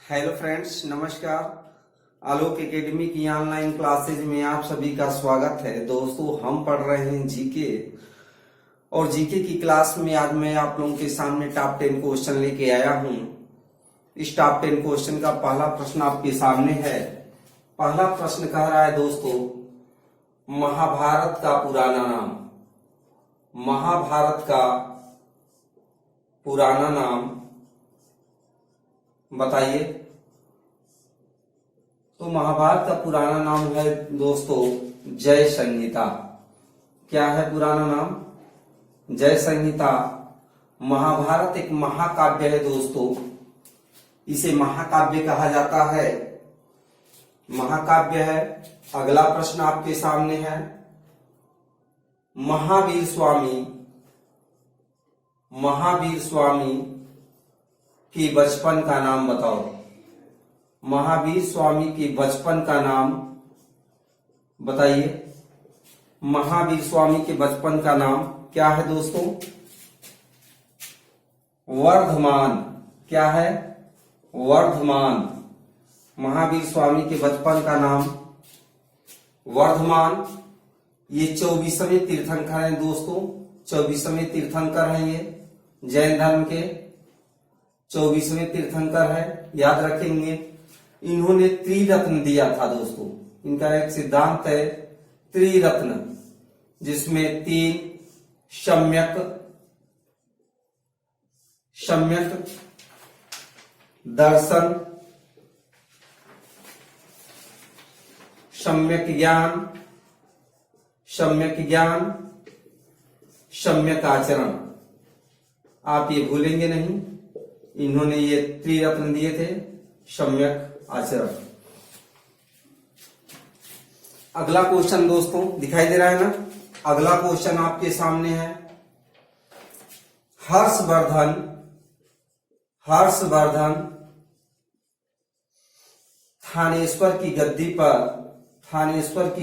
Hello friends, नमस्कार। आलोक academy की online classes में आप सभी का स्वागत है। दोस्तों, हम पढ़ रहे हैं जीके और जीके की क्लास में आज मैं आप लोगों के सामने टॉप 10 क्वेश्चन लेके आया हूं। इस टॉप 10 क्वेश्चन का पहला प्रश्न आपके सामने है। पहला प्रश्न कह रहा है दोस्तों, महाभारत का पुराना नाम। महाभारत का पुराना नाम बताइए। तो महाभारत का पुराना नाम है दोस्तों जय संहिता। क्या है पुराना नाम? जय संहिता। महाभारत एक महाकाव्य है दोस्तों, इसे महाकाव्य कहा जाता है। महाकाव्य है। अगला प्रश्न आपके सामने है, महावीर स्वामी की बचपन का नाम बताओ। महावीर स्वामी की बचपन का नाम बताइए। महावीर स्वामी के बचपन का नाम क्या है दोस्तों? वर्धमान। क्या है? वर्धमान। महावीर स्वामी के बचपन का नाम वर्धमान। ये 24वें तीर्थंकर हैं दोस्तों। 24वें तीर्थंकर हैं ये जैन धर्म के 24वें तीर्थंकर है। याद रखेंगे, इन्होंने त्रिरत्न दिया था दोस्तों। इनका एक सिद्धांत है त्रिरत्न, जिसमें 3 सम्यक दर्शन, सम्यक ज्ञान, सम्यक आचरण। आप ये भूलेंगे नहीं, इन्होंने ये त्रिरत्न दिए थे, सम्यक आचरण। अगला क्वेश्चन दोस्तों दिखाई दे रहा है ना? अगला क्वेश्चन आपके सामने है, हर्षवर्धन थानेश्वर की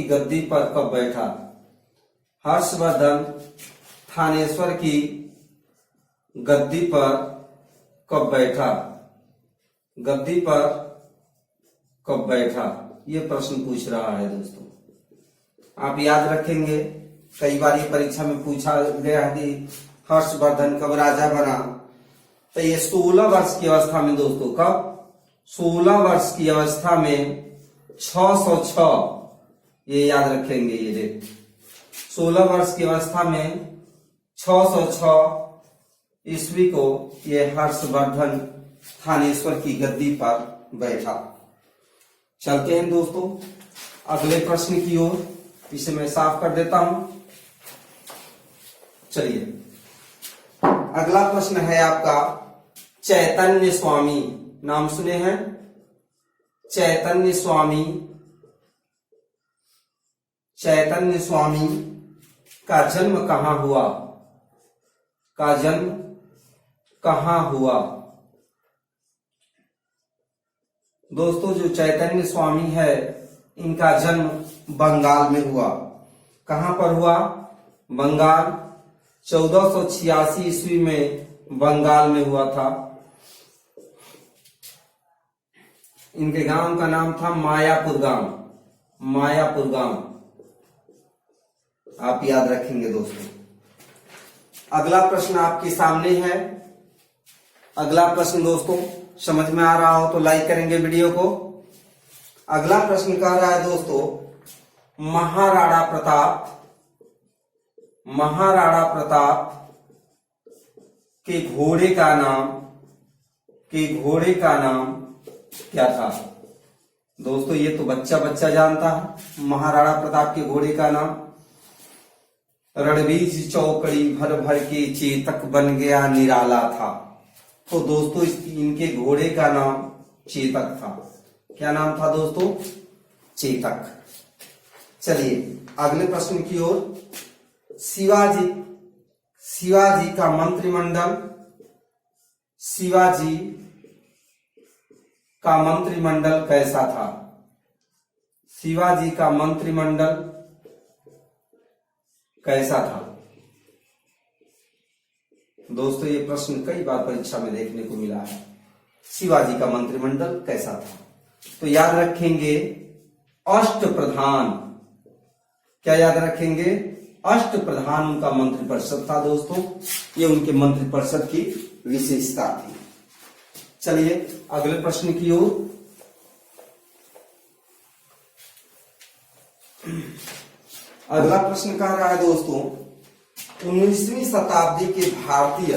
गद्दी पर कब बैठा? हर्षवर्धन थानेश्वर की गद्दी पर कब बैठा? गद्दी पर कब बैठा? ये प्रश्न पूछ रहा है दोस्तों। आप याद रखेंगे, कई बार ये परीक्षा में पूछा गया है कि हर्षवर्धन कब राजा बना। तो ये 16 वर्ष की अवस्था में दोस्तों, कब? 16 वर्ष की अवस्था में 606, ये याद रखेंगे ये डेट। 16 वर्ष की अवस्था में 606 ईस्वी को ये हर्षवर्धन थानेश्वर की गद्दी पर बैठा। चलते हैं दोस्तों अगले प्रश्न की ओर। इसे मैं साफ कर देता हूं। चलिए, अगला प्रश्न है आपका, चैतन्य स्वामी। नाम सुने हैं? चैतन्य स्वामी का जन्म कहां हुआ? का जन्म कहां हुआ? दोस्तों, जो चैतन्य स्वामी है, इनका जन्म बंगाल में हुआ। कहां पर हुआ? बंगाल। 1486 ईस्वी में बंगाल में हुआ था। इनके गांव का नाम था मायापुर गांव। आप याद रखेंगे दोस्तों। अगला प्रश्न आपके सामने है। अगला प्रश्न दोस्तों समझ में आ रहा हो तो लाइक करेंगे वीडियो को। अगला प्रश्न कह रहा है दोस्तों, महाराणा प्रताप के घोड़े का नाम क्या था? दोस्तों, ये तो बच्चा जानता है। महाराणा प्रताप के घोड़े का नाम रणबीज चौकड़ी भर के चेतक बन गया निराला था। तो दोस्तों, इनके घोड़े का नाम चेतक था। क्या नाम था दोस्तों? चेतक। चलिए अगले प्रश्न की ओर। शिवाजी का मंत्रिमंडल कैसा था? शिवाजी का मंत्रिमंडल कैसा था? दोस्तों, ये प्रश्न कई बार परीक्षा में देखने को मिला है। शिवाजी का मंत्रिमंडल कैसा था? तो याद रखेंगे अष्टप्रधान। क्या याद रखेंगे? अष्टप्रधान उनका मंत्रिपरिषद था दोस्तों। ये उनके मंत्रिपरिषद की विशेषता थी। चलिए अगले प्रश्न की ओर। अगला प्रश्न कह रहा है दोस्तों, 19वीं शताब्दी के भारतीय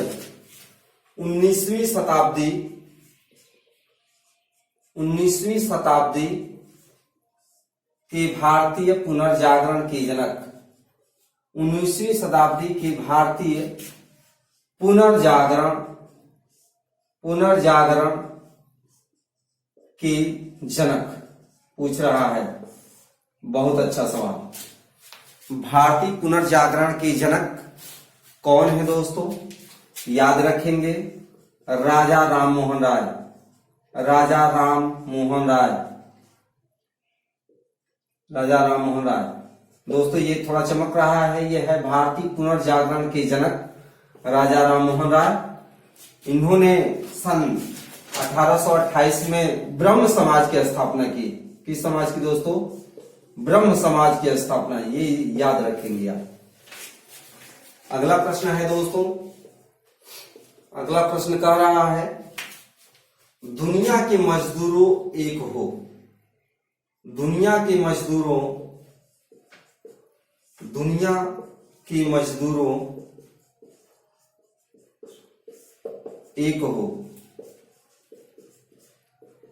19वीं शताब्दी के भारतीय पुनर्जागरण के जनक। 19वीं शताब्दी के भारतीय पुनर्जागरण के जनक पूछ रहा है। बहुत अच्छा सवाल। भारतीय पुनर्जागरण के जनक कौन है दोस्तों? याद रखेंगे राजा राम मोहन राय। राजा राम मोहन राय दोस्तों, ये थोड़ा चमक रहा है। यह है भारतीय पुनर्जागरण के जनक राजा राम मोहन राय। इन्होंने सन 1828 में ब्रह्म समाज की स्थापना की। किस समाज की दोस्तों? ब्रह्म समाज की स्थापना। ये याद रखेंगे आप। अगला प्रश्न है दोस्तों, अगला प्रश्न कह रहा है, दुनिया के मजदूरों एक हो। दुनिया के मजदूरों एक हो।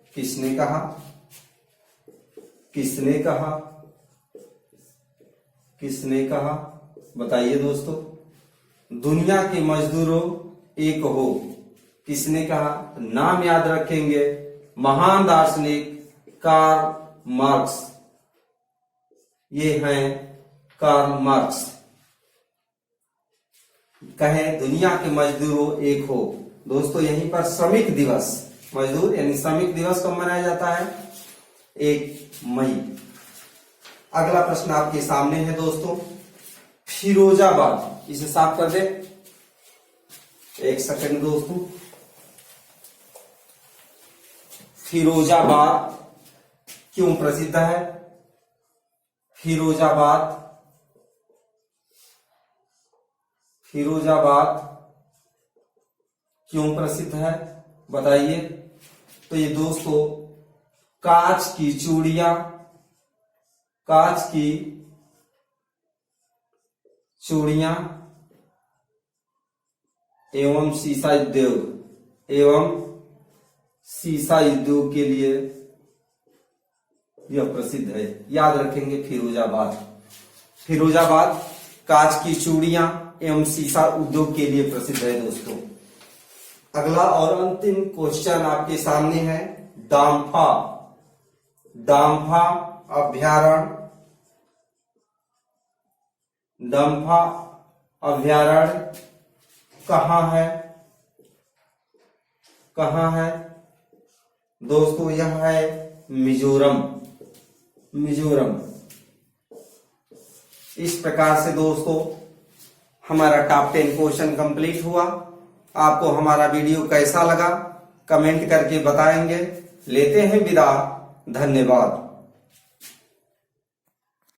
किसने कहा? बताइए दोस्तों। दुनिया के मजदूरों एक हो, किसने कहा? नाम याद रखेंगे, महान दार्शनिक कार्ल मार्क्स। ये हैं कार्ल मार्क्स। कहें दुनिया के मजदूरों एक हो। दोस्तों यहीं पर श्रमिक दिवस, मजदूर यानी श्रमिक दिवस कब मनाया जाता है? 1 मई। अगला प्रश्न आपके सामने है दोस्तों, फिरोजाबाद। इसे साफ कर दे, 1 सेकंड दोस्तों। फिरोजाबाद क्यों प्रसिद्ध है? फिरोजाबाद क्यों प्रसिद्ध है बताइए। तो ये दोस्तों कांच की चूड़ियां एवं शीशा उद्योग के लिए यह प्रसिद्ध है। याद रखेंगे फिरोजाबाद कांच की चूड़ियां एवं शीशा उद्योग के लिए प्रसिद्ध है दोस्तों। अगला और अंतिम क्वेश्चन आपके सामने है, दाम्फा अभ्यारण्य कहाँ है दोस्तों? यह है मिजोरम। इस प्रकार से दोस्तों हमारा टॉप 10 क्वेश्चन कंप्लीट हुआ। आपको हमारा वीडियो कैसा लगा कमेंट करके बताएंगे। लेते हैं विदा, धन्यवाद।